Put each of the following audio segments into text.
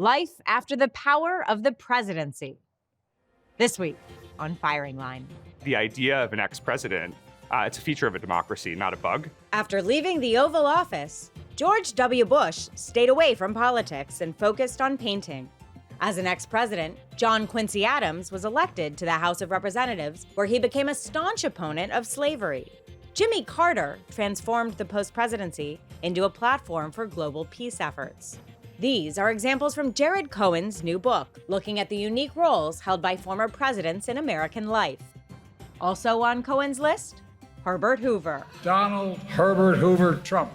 Life after the power of the presidency. This week on Firing Line. The idea of an ex-president, it's a feature of a democracy, not a bug. After leaving the Oval Office, George W. Bush stayed away from politics and focused on painting. As an ex-president, John Quincy Adams was elected to the House of Representatives, where he became a staunch opponent of slavery. Jimmy Carter transformed the post-presidency into a platform for global peace efforts. These are examples from Jared Cohen's new book, looking at the unique roles held by former presidents in American life. Also on Cohen's list, Herbert Hoover. Donald Herbert Hoover Trump.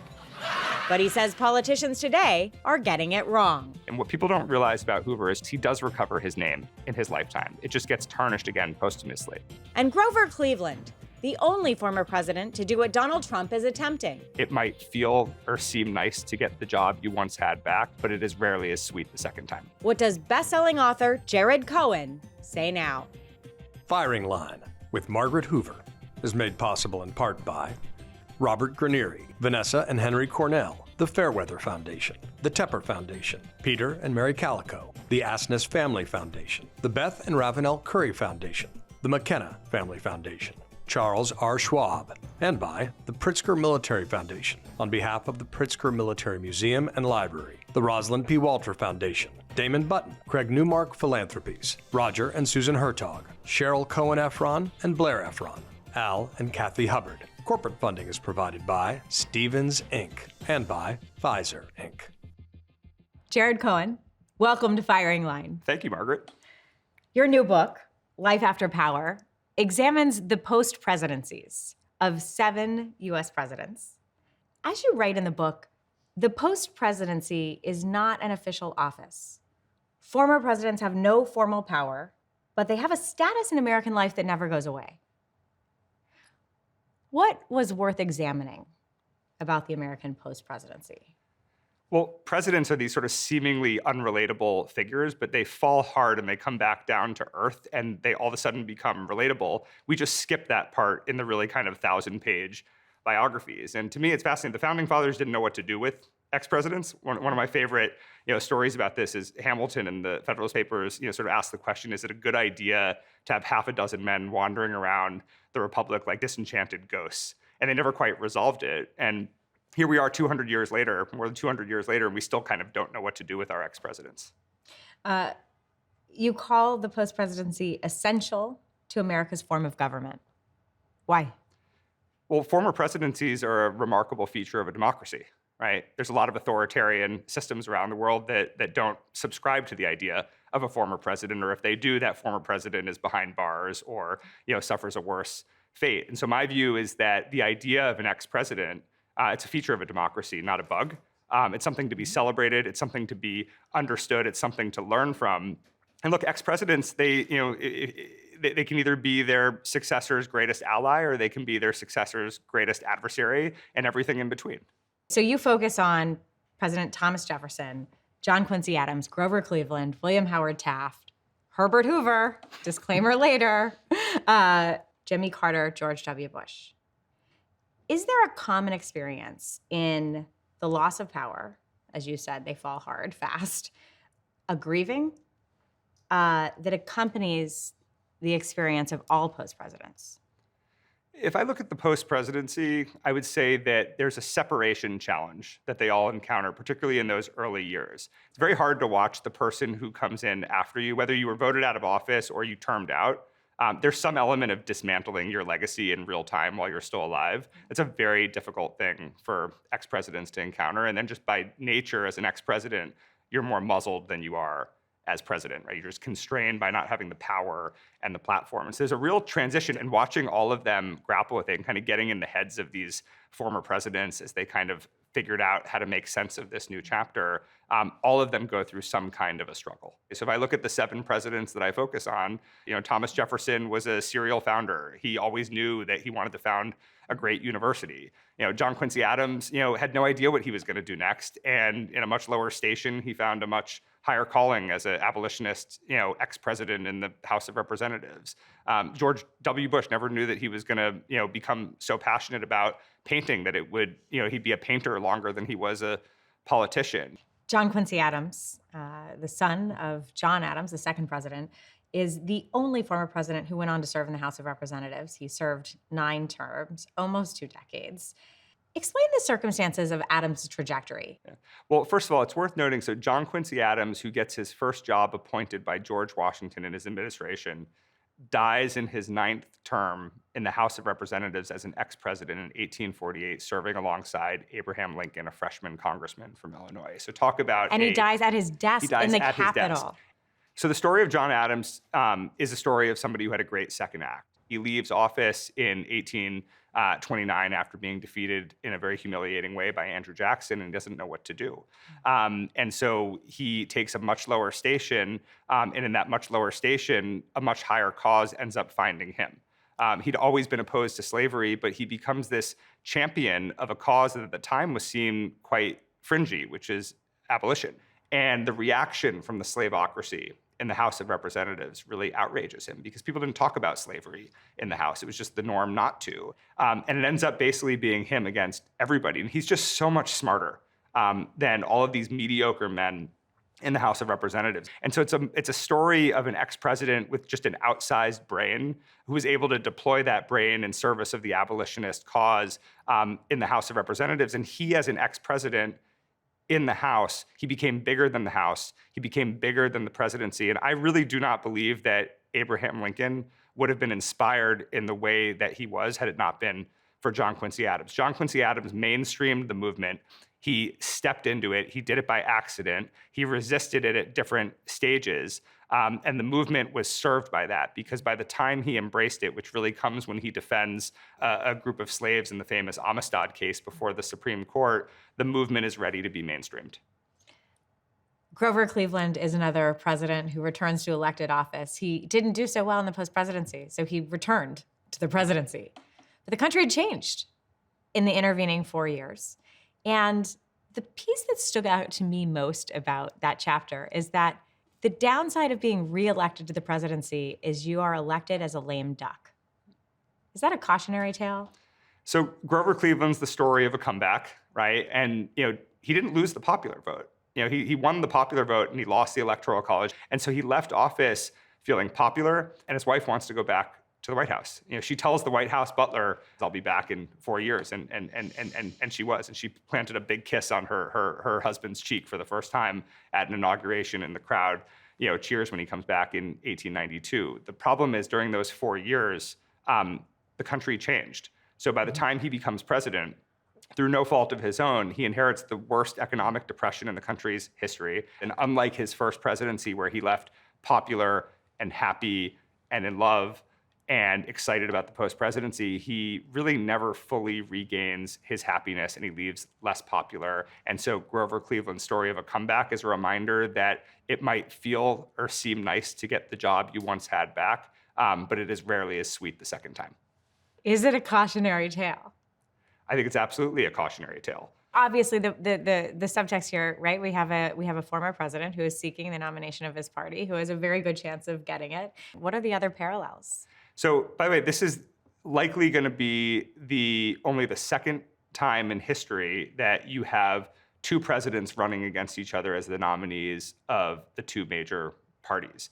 But he says politicians today are getting it wrong. And what people don't realize about Hoover is he does recover his name in his lifetime. It just gets tarnished again posthumously. And Grover Cleveland, the only former president to do what Donald Trump is attempting. It might feel or seem nice to get the job you once had back, but it is rarely as sweet the second time. What does best-selling author Jared Cohen say now? Firing Line with Margaret Hoover is made possible in part by Robert Granieri, Vanessa and Henry Cornell, the Fairweather Foundation, the Tepper Foundation, Peter and Mary Calico, the Asness Family Foundation, the Beth and Ravenel Curry Foundation, the McKenna Family Foundation, Charles R. Schwab, and by the Pritzker Military Foundation on behalf of the Pritzker Military Museum and Library, the Rosalind P. Walter Foundation, Damon Button, Craig Newmark Philanthropies, Roger and Susan Hertog, Cheryl Cohen Efron and Blair Efron, Al and Kathy Hubbard. Corporate funding is provided by Stevens, Inc. and by Pfizer, Inc. Jared Cohen, welcome to Firing Line. Thank you, Margaret. Your new book, Life After Power, examines the post-presidencies of 7 U.S. presidents. As you write in the book, the post-presidency is not an official office. Former presidents have no formal power, but they have a status in American life that never goes away. What was worth examining about the American post-presidency? Well, presidents are these sort of seemingly unrelatable figures, but they fall hard and they come back down to earth and they all of a sudden become relatable. We just skip that part in the really kind of 1,000-page biographies. And to me, it's fascinating. The founding fathers didn't know what to do with ex-presidents. One of my favorite stories about this is Hamilton in the Federalist Papers sort of asked the question, is it a good idea to have half a dozen men wandering around the Republic like disenchanted ghosts? And they never quite resolved it. And here we are 200 years later, more than 200 years later, and we still kind of don't know what to do with our ex-presidents. You call the post-presidency essential to America's form of government. Why? Well, former presidencies are a remarkable feature of a democracy, right? There's a lot of authoritarian systems around the world that don't subscribe to the idea of a former president, or if they do, that former president is behind bars or suffers a worse fate. And so my view is that the idea of an ex-president, it's a feature of a democracy, not a bug. It's something to be celebrated. It's something to be understood. It's something to learn from. And look, ex-presidents, they can either be their successor's greatest ally or they can be their successor's greatest adversary and everything in between. So you focus on President Thomas Jefferson, John Quincy Adams, Grover Cleveland, William Howard Taft, Herbert Hoover, disclaimer later, Jimmy Carter, George W. Bush. Is there a common experience in the loss of power? As you said, they fall hard, fast. A grieving that accompanies the experience of all post-presidents? If I look at the post-presidency, I would say that there's a separation challenge that they all encounter, particularly in those early years. It's very hard to watch the person who comes in after you, whether you were voted out of office or you termed out. There's some element of dismantling your legacy in real time while you're still alive. It's a very difficult thing for ex-presidents to encounter. And then just by nature, as an ex-president, you're more muzzled than you are as president, right? You're just constrained by not having the power and the platform. And so there's a real transition, and watching all of them grapple with it and kind of getting in the heads of these former presidents as they kind of figured out how to make sense of this new chapter, all of them go through some kind of a struggle. So if I look at the 7 presidents that I focus on, Thomas Jefferson was a serial founder. He always knew that he wanted to found a great university. John Quincy Adams, had no idea what he was going to do next. And in a much lower station, he found a much higher calling as an abolitionist, ex-president in the House of Representatives. George W. Bush never knew that he was going to, become so passionate about painting that it would, he'd be a painter longer than he was a politician. John Quincy Adams, the son of John Adams, the second president, is the only former president who went on to serve in the House of Representatives. He served 9 terms, almost 2 decades. Explain the circumstances of Adams' trajectory. Yeah. Well, first of all, it's worth noting, so John Quincy Adams, who gets his first job appointed by George Washington in his administration, dies in his 9th term in the House of Representatives as an ex-president in 1848, serving alongside Abraham Lincoln, a freshman congressman from Illinois. So talk about And he dies at his desk in the Capitol. So the story of John Adams is a story of somebody who had a great second act. He leaves office in 1829 after being defeated in a very humiliating way by Andrew Jackson and doesn't know what to do. And so he takes a much lower station, and in that much lower station, a much higher cause ends up finding him. He'd always been opposed to slavery, but he becomes this champion of a cause that at the time was seen quite fringy, which is abolition. And the reaction from the slaveocracy in the House of Representatives really outrages him because people didn't talk about slavery in the House. It was just the norm not to. And it ends up basically being him against everybody. And he's just so much smarter than all of these mediocre men in the House of Representatives. And so it's a story of an ex-president with just an outsized brain who was able to deploy that brain in service of the abolitionist cause in the House of Representatives. And he, as an ex-president, in the House, he became bigger than the House. He became bigger than the presidency. And I really do not believe that Abraham Lincoln would have been inspired in the way that he was had it not been for John Quincy Adams. John Quincy Adams mainstreamed the movement. He stepped into it. He did it by accident. He resisted it at different stages. And the movement was served by that because by the time he embraced it, which really comes when he defends a group of slaves in the famous Amistad case before the Supreme Court, the movement is ready to be mainstreamed. Grover Cleveland is another president who returns to elected office. He didn't do so well in the post-presidency, so he returned to the presidency. But the country had changed in the intervening 4 years. And the piece that stood out to me most about that chapter is that the downside of being reelected to the presidency is you are elected as a lame duck. Is that a cautionary tale? So Grover Cleveland's the story of a comeback, right? And he didn't lose the popular vote. He won the popular vote and he lost the Electoral College. And so he left office feeling popular, and his wife wants to go back to the White House. She tells the White House butler, "I'll be back in 4 years," and she was, and she planted a big kiss on her husband's cheek for the first time at an inauguration, and the crowd, cheers when he comes back in 1892. The problem is during those 4 years, the country changed. So by the time he becomes president, through no fault of his own, he inherits the worst economic depression in the country's history. And unlike his first presidency, where he left popular and happy and in love and excited about the post-presidency, he really never fully regains his happiness and he leaves less popular. And so Grover Cleveland's story of a comeback is a reminder that it might feel or seem nice to get the job you once had back, but it is rarely as sweet the second time. Is it a cautionary tale? I think it's absolutely a cautionary tale. Obviously, the subtext here, right? We have a former president who is seeking the nomination of his party, who has a very good chance of getting it. What are the other parallels? So, by the way, this is likely going to be only the second time in history that you have 2 presidents running against each other as the nominees of the 2 major parties.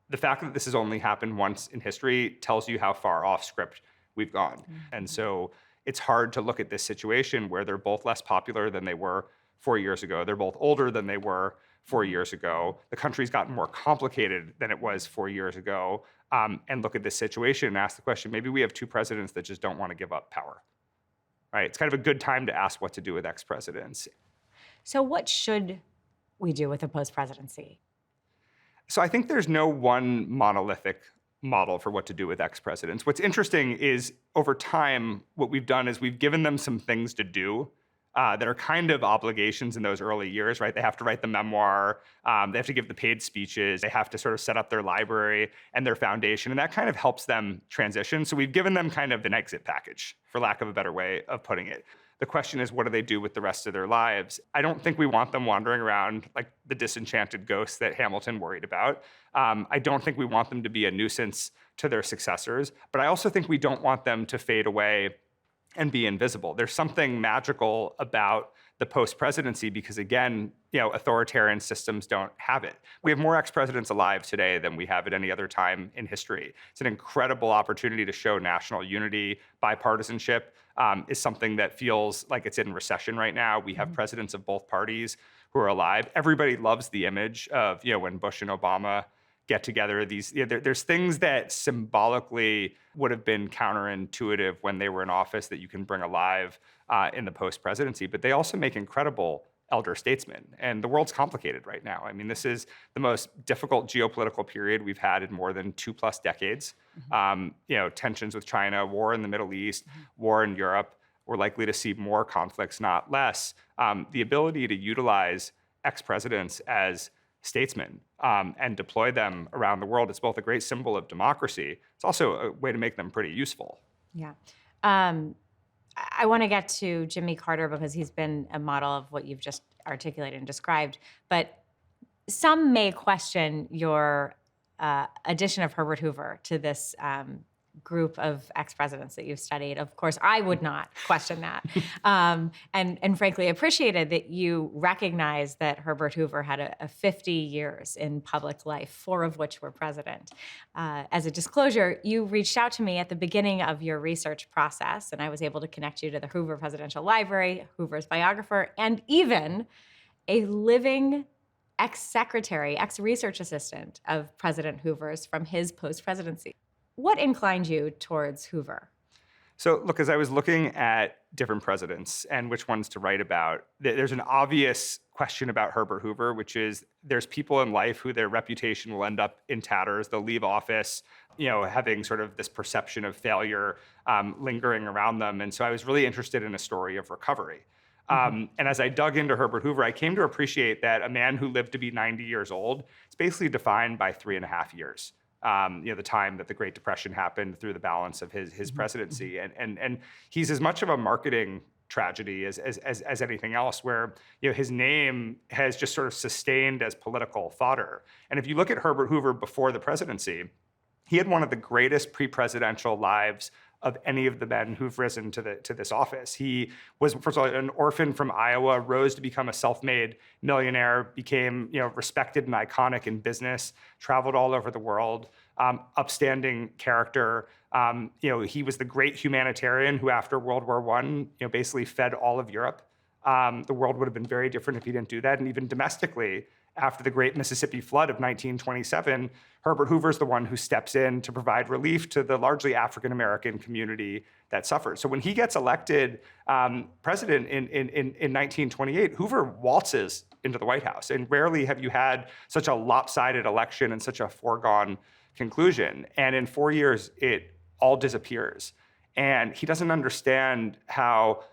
The fact that this has only happened once in history tells you how far off script we've gone. Mm-hmm. And so it's hard to look at this situation where they're both less popular than they were 4 years ago. They're both older than they were 4 years ago. The country's gotten more complicated than it was 4 years ago. And look at this situation and ask the question, maybe we have 2 presidents that just don't want to give up power, right? It's kind of a good time to ask what to do with ex-presidents. So what should we do with a post-presidency? So I think there's no one monolithic model for what to do with ex-presidents. What's interesting is over time, what we've done is we've given them some things to do that are kind of obligations in those early years, right? They have to write the memoir, they have to give the paid speeches, they have to sort of set up their library and their foundation, and that kind of helps them transition. So we've given them kind of an exit package, for lack of a better way of putting it. The question is, what do they do with the rest of their lives? I don't think we want them wandering around like the disenchanted ghosts that Hamilton worried about. I don't think we want them to be a nuisance to their successors, but I also think we don't want them to fade away and be invisible. There's something magical about the post-presidency because, again, authoritarian systems don't have it. We have more ex-presidents alive today than we have at any other time in history. It's an incredible opportunity to show national unity. Bipartisanship is something that feels like it's in recession right now. We have presidents of both parties who are alive. Everybody loves the image of, when Bush and Obama get together. There's things that symbolically would have been counterintuitive when they were in office that you can bring alive in the post-presidency, but they also make incredible elder statesmen. And the world's complicated right now. I mean, this is the most difficult geopolitical period we've had in more than 2+ decades. Tensions with China, war in the Middle East, war in Europe. We're likely to see more conflicts, not less. The ability to utilize ex-presidents as statesmen and deploy them around the world is both a great symbol of democracy. It's also a way to make them pretty useful. Yeah. I want to get to Jimmy Carter because he's been a model of what you've just articulated and described. But some may question your addition of Herbert Hoover to this group of ex-presidents that you've studied. Of course, I would not question that. And frankly, appreciated that you recognize that Herbert Hoover had a 50 years in public life, 4 of which were president. As a disclosure, you reached out to me at the beginning of your research process, and I was able to connect you to the Hoover Presidential Library, Hoover's biographer, and even a living ex-secretary, ex-research assistant of President Hoover's from his post-presidency. What inclined you towards Hoover? So look, as I was looking at different presidents and which ones to write about, there's an obvious question about Herbert Hoover, which is there's people in life who their reputation will end up in tatters. They'll leave office, having sort of this perception of failure lingering around them. And so I was really interested in a story of recovery. And as I dug into Herbert Hoover, I came to appreciate that a man who lived to be 90 years old is basically defined by 3.5 years. The time that the Great Depression happened through the balance of his presidency. And he's as much of a marketing tragedy as anything else, where his name has just sort of sustained as political fodder. And if you look at Herbert Hoover before the presidency, he had one of the greatest pre-presidential lives of any of the men who've risen to this office. He was, first of all, an orphan from Iowa, rose to become a self-made millionaire, became respected and iconic in business, traveled all over the world, upstanding character. He was the great humanitarian who, after World War I, basically fed all of Europe. The world would have been very different if he didn't do that. And even domestically, after the Great Mississippi Flood of 1927, Herbert Hoover's the one who steps in to provide relief to the largely African-American community that suffered. So when he gets elected president in 1928, Hoover waltzes into the White House. And rarely have you had such a lopsided election and such a foregone conclusion. And in 4 years, it all disappears. And he doesn't understand how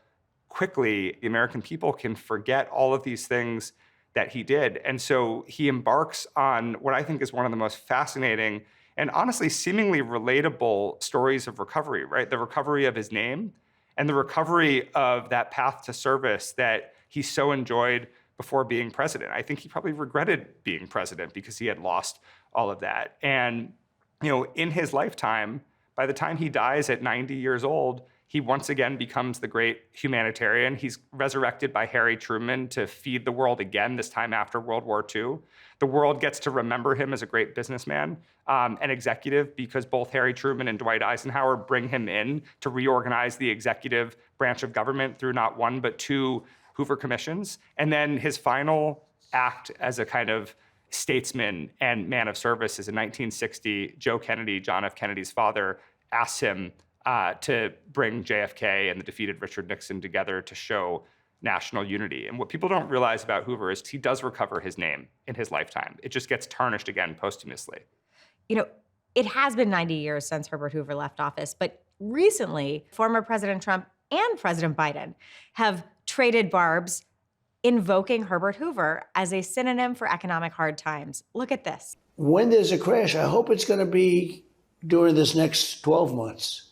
quickly the American people can forget all of these things that he did. And so he embarks on what I think is one of the most fascinating and honestly seemingly relatable stories of recovery, right? The recovery of his name and the recovery of that path to service that he so enjoyed before being president. I think he probably regretted being president because he had lost all of that. And, in his lifetime, by the time he dies at 90 years old, he once again becomes the great humanitarian. He's resurrected by Harry Truman to feed the world again, this time after World War II. The world gets to remember him as a great businessman and executive because both Harry Truman and Dwight Eisenhower bring him in to reorganize the executive branch of government through not 1, but 2 Hoover commissions. And then his final act as a kind of statesman and man of service is in 1960, Joe Kennedy, John F. Kennedy's father, asks him to bring JFK and the defeated Richard Nixon together to show national unity. And what people don't realize about Hoover is he does recover his name in his lifetime. It just gets tarnished again posthumously. It has been 90 years since Herbert Hoover left office, but recently, former President Trump and President Biden have traded barbs, invoking Herbert Hoover as a synonym for economic hard times. Look at this. When there's a crash, I hope it's going to be during this next 12 months.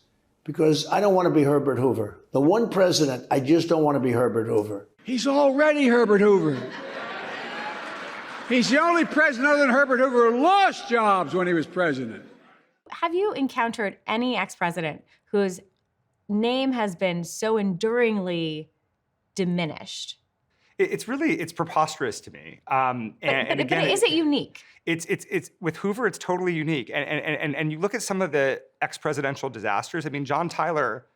Because I don't want to be Herbert Hoover. The one president, I just don't want to be Herbert Hoover. He's already Herbert Hoover. He's the only president other than Herbert Hoover who lost jobs when he was president. Have you encountered any ex-president whose name has been so enduringly diminished It's preposterous to me. But is it unique? It's with Hoover, it's totally unique. And you look at some of the ex-presidential disasters. I mean, John Tyler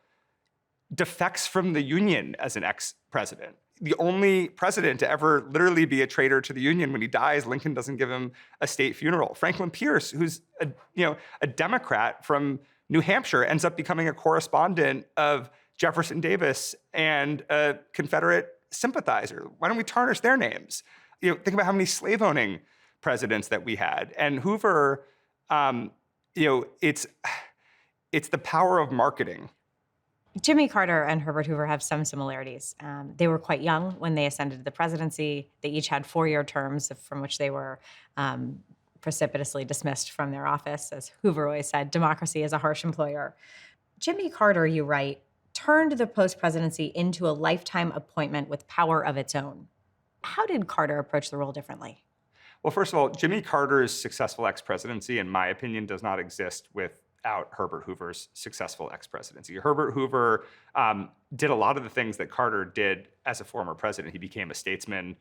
defects from the Union as an ex-president. The only president to ever literally be a traitor to the Union. When he dies, Lincoln doesn't give him a state funeral. Franklin Pierce, who's a Democrat from New Hampshire, ends up becoming a correspondent of Jefferson Davis and a Confederate sympathizer. Why don't we tarnish their names? Think about how many slave-owning presidents that we had. And Hoover, it's the power of marketing. Jimmy Carter and Herbert Hoover have some similarities. They were quite young when they ascended to the presidency. They each had 4-year terms from which they were precipitously dismissed from their office. As Hoover always said, democracy is a harsh employer. Jimmy Carter, you write, turned the post-presidency into a lifetime appointment with power of its own. How did Carter approach the role differently? Well, first of all, Jimmy Carter's successful ex-presidency, in my opinion, does not exist without Herbert Hoover's successful ex-presidency. Herbert Hoover did a lot of the things that Carter did as a former president. He became a statesman.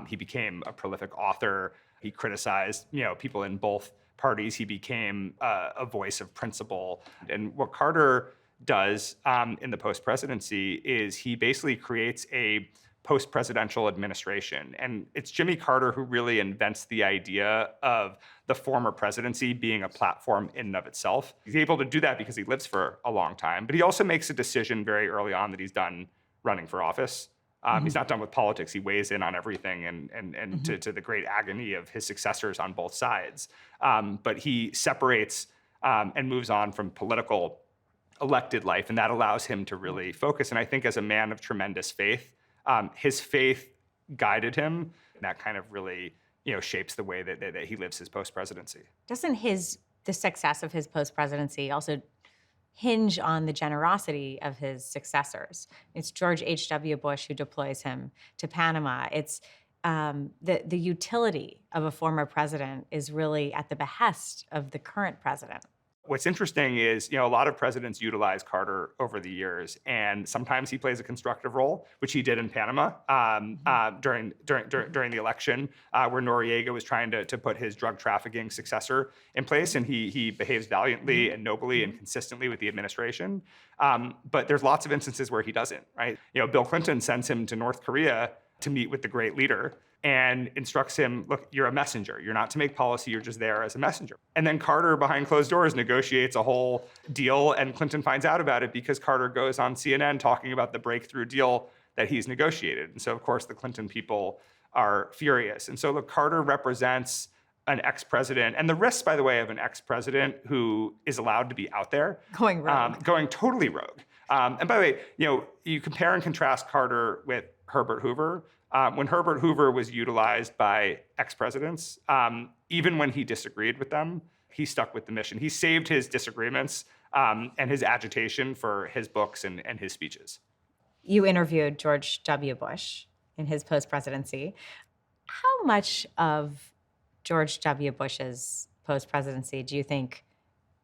He became a prolific author. He criticized, people in both parties. He became a voice of principle. And what Carter does in the post-presidency is he basically creates a post-presidential administration. And it's Jimmy Carter who really invents the idea of the former presidency being a platform in and of itself. He's able to do that because he lives for a long time, but he also makes a decision very early on that he's done running for office. He's not done with politics. He weighs in on everything and to the great agony of his successors on both sides. But he separates and moves on from political elected life, and that allows him to really focus. And I think as a man of tremendous faith, his faith guided him. And that kind of really, shapes the way that he lives his post-presidency. Doesn't the success of his post-presidency also hinge on the generosity of his successors? It's George H.W. Bush who deploys him to Panama. It's the utility of a former president is really at the behest of the current president. What's interesting is, a lot of presidents utilize Carter over the years, and sometimes he plays a constructive role, which he did in Panama during the election, where Noriega was trying to put his drug trafficking successor in place, and he behaves valiantly and nobly and consistently with the administration. But there's lots of instances where he doesn't, right? Bill Clinton sends him to North Korea to meet with the great leader and instructs him, look, you're a messenger. You're not to make policy, you're just there as a messenger. And then Carter, behind closed doors, negotiates a whole deal, and Clinton finds out about it because Carter goes on CNN talking about the breakthrough deal that he's negotiated. And so, of course, the Clinton people are furious. And so, look, Carter represents an ex-president, and the risks, by the way, of an ex-president who is allowed to be out there. Going rogue. Going totally rogue. And by the way, you compare and contrast Carter with Herbert Hoover. When Herbert Hoover was utilized by ex-presidents, even when he disagreed with them, he stuck with the mission. He saved his disagreements and his agitation for his books and his speeches. You interviewed George W. Bush in his post-presidency. How much of George W. Bush's post-presidency do you think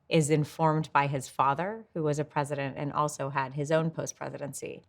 is informed by his father, who was a president and also had his own post-presidency?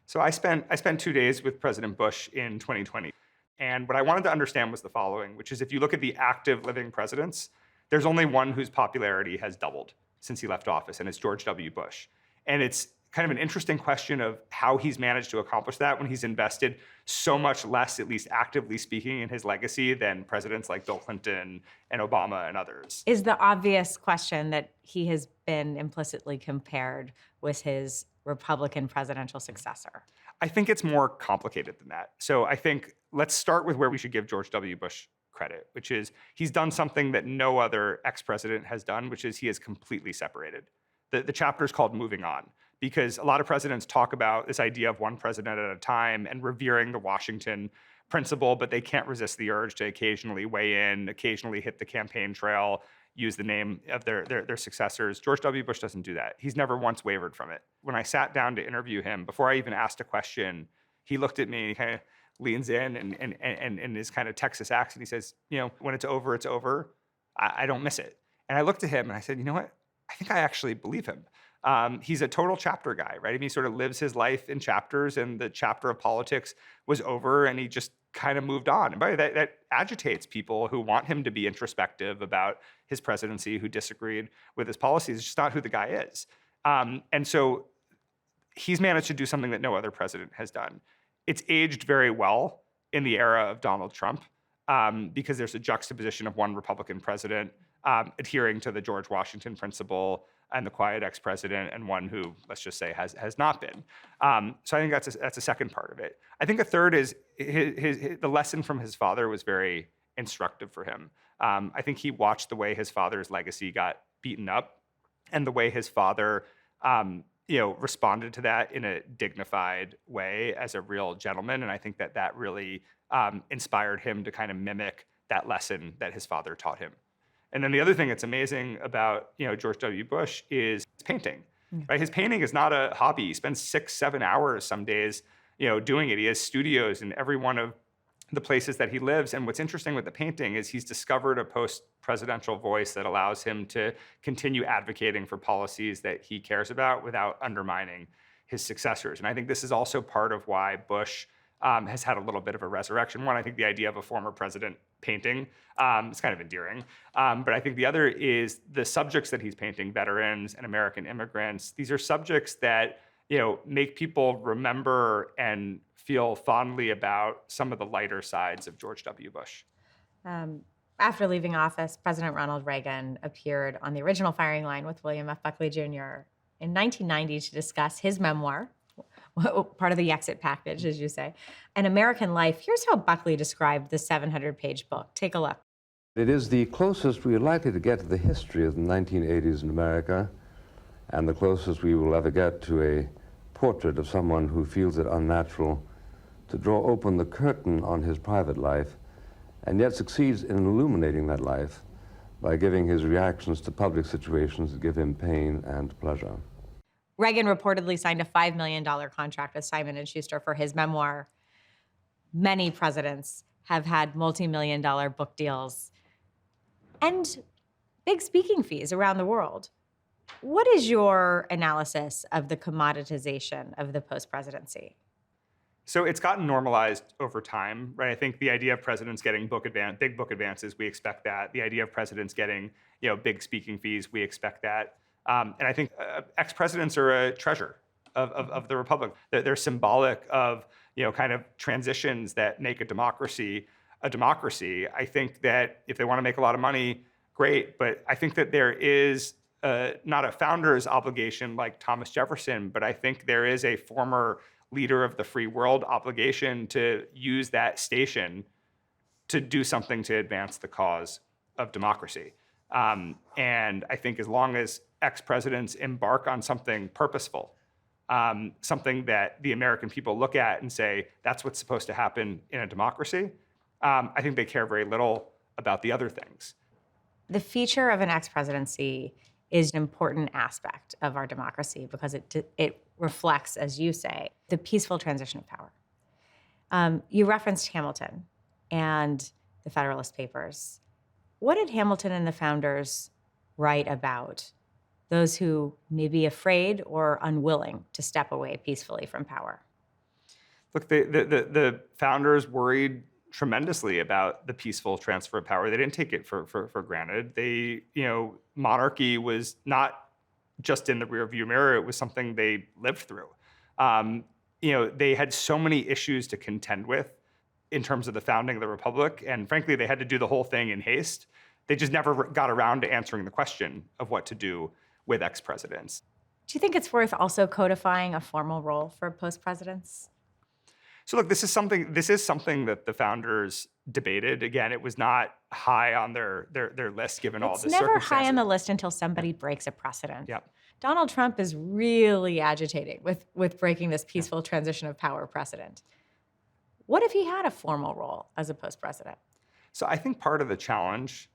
So I spent 2 days with President Bush in 2020. And what I wanted to understand was the following, which is if you look at the active living presidents, there's only one whose popularity has doubled since he left office, and it's George W. Bush. And it's kind of an interesting question of how he's managed to accomplish that when he's invested so much less, at least actively speaking, in his legacy than presidents like Bill Clinton and Obama and others. Is the obvious question that he has been implicitly compared with his Republican presidential successor? I think it's more complicated than that. So I think let's start with where we should give George W. Bush credit, which is he's done something that no other ex-president has done, which is he has completely separated. The chapter is called Moving On, because a lot of presidents talk about this idea of one president at a time and revering the Washington principle, but they can't resist the urge to occasionally weigh in, occasionally hit the campaign trail, use the name of their successors. George W. Bush doesn't do that. He's never once wavered from it. When I sat down to interview him, before I even asked a question, he looked at me and he kind of leans in and in his kind of Texas accent, he says, when it's over, it's over. I don't miss it. And I looked at him and I said, you know what? I think I actually believe him. He's a total chapter guy, right? I mean, he sort of lives his life in chapters, and the chapter of politics was over, and he just kind of moved on. And by the way, that agitates people who want him to be introspective about his presidency, who disagreed with his policies. It's just not who the guy is. And so he's managed to do something that no other president has done. It's aged very well in the era of Donald Trump, because there's a juxtaposition of one Republican president adhering to the George Washington principle and the quiet ex-president, and one who, let's just say, has not been. So I think that's a second part of it. I think a third is the lesson from his father was very instructive for him. I think he watched the way his father's legacy got beaten up, and the way his father responded to that in a dignified way as a real gentleman. And I think that really inspired him to kind of mimic that lesson that his father taught him. And then the other thing that's amazing about George W. Bush is his painting. Right? His painting is not a hobby. He spends 6-7 hours some days doing it. He has studios in every one of the places that he lives. And what's interesting with the painting is he's discovered a post-presidential voice that allows him to continue advocating for policies that he cares about without undermining his successors. And I think this is also part of why Bush has had a little bit of a resurrection. One, I think the idea of a former president painting is kind of endearing. But I think the other is the subjects that he's painting, veterans and American immigrants. These are subjects that make people remember and feel fondly about some of the lighter sides of George W. Bush. After leaving office, President Ronald Reagan appeared on the original firing line with William F. Buckley Jr. in 1990 to discuss his memoir, part of the exit package, as you say, An American Life. Here's how Buckley described the 700-page book. Take a look. It is the closest we are likely to get to the history of the 1980s in America, and the closest we will ever get to a portrait of someone who feels it unnatural to draw open the curtain on his private life, and yet succeeds in illuminating that life by giving his reactions to public situations that give him pain and pleasure. Reagan reportedly signed a $5 million contract with Simon & Schuster for his memoir. Many presidents have had multi-million-dollar book deals and big speaking fees around the world. What is your analysis of the commoditization of the post-presidency? So it's gotten normalized over time, right? I think the idea of presidents getting big book advances, we expect that. The idea of presidents getting, big speaking fees, we expect that. And I think ex-presidents are a treasure of the republic. They're symbolic of, kind of transitions that make a democracy a democracy. I think that if they want to make a lot of money, great. But I think that there is not a founder's obligation like Thomas Jefferson, but I think there is a former leader of the free world obligation to use that station to do something to advance the cause of democracy. And I think as long as ex-presidents embark on something purposeful, something that the American people look at and say, that's what's supposed to happen in a democracy, I think they care very little about the other things. The feature of an ex-presidency is an important aspect of our democracy because it reflects, as you say, the peaceful transition of power. You referenced Hamilton and the Federalist Papers. What did Hamilton and the founders write about those who may be afraid or unwilling to step away peacefully from power? Look, the founders worried tremendously about the peaceful transfer of power. They didn't take it for granted. Monarchy was not just in the rearview mirror. It was something they lived through. They had so many issues to contend with in terms of the founding of the republic. And frankly, they had to do the whole thing in haste. They just never got around to answering the question of what to do with ex-presidents. Do you think it's worth also codifying a formal role for post-presidents? So look, this is something that the founders debated. Again, it was not high on their list given all the circumstances. It's never high on the list until somebody breaks a precedent. Yep. Donald Trump is really agitating with breaking this peaceful transition of power precedent. What if he had a formal role as a post-president? So I think part of the challenge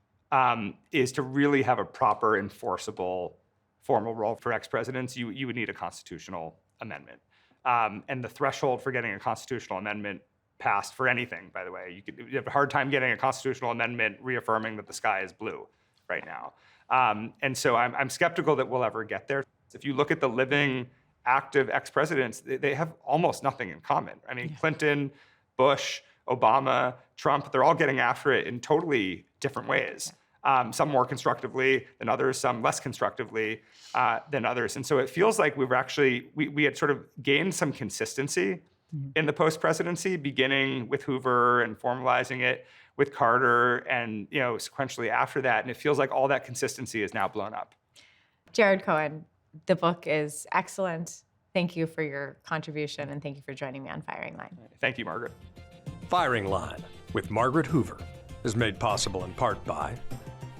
is to really have a proper enforceable formal role for ex-presidents. You would need a constitutional amendment. And the threshold for getting a constitutional amendment passed for anything, by the way, you have a hard time getting a constitutional amendment reaffirming that the sky is blue right now. And so I'm skeptical that we'll ever get there. If you look at the living, active ex-presidents, they have almost nothing in common. I mean, Clinton, Bush, Obama, Trump, they're all getting after it in totally different ways. Some more constructively than others, some less constructively than others. And so it feels like we had sort of gained some consistency in the post-presidency, beginning with Hoover and formalizing it with Carter and, sequentially after that. And it feels like all that consistency is now blown up. Jared Cohen, the book is excellent. Thank you for your contribution, and thank you for joining me on Firing Line. Thank you, Margaret. Firing Line with Margaret Hoover is made possible in part by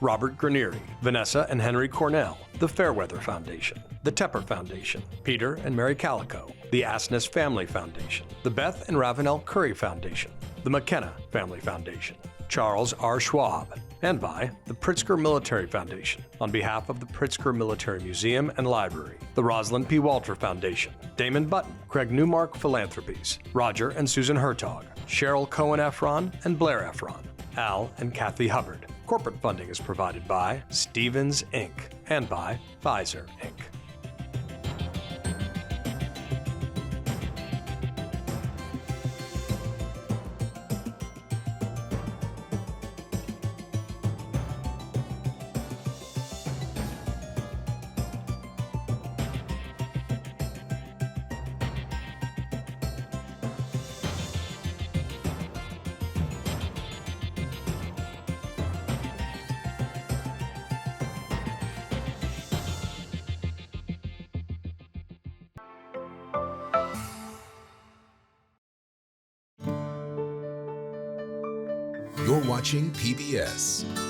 Robert Granieri, Vanessa and Henry Cornell, the Fairweather Foundation, the Tepper Foundation, Peter and Mary Calico, the Asness Family Foundation, the Beth and Ravenel Curry Foundation, the McKenna Family Foundation, Charles R. Schwab, and by the Pritzker Military Foundation on behalf of the Pritzker Military Museum and Library, the Rosalind P. Walter Foundation, Damon Button, Craig Newmark Philanthropies, Roger and Susan Hertog, Cheryl Cohen Efron and Blair Efron, Al and Kathy Hubbard. Corporate funding is provided by Stevens Inc. and by Pfizer Inc. You're watching PBS.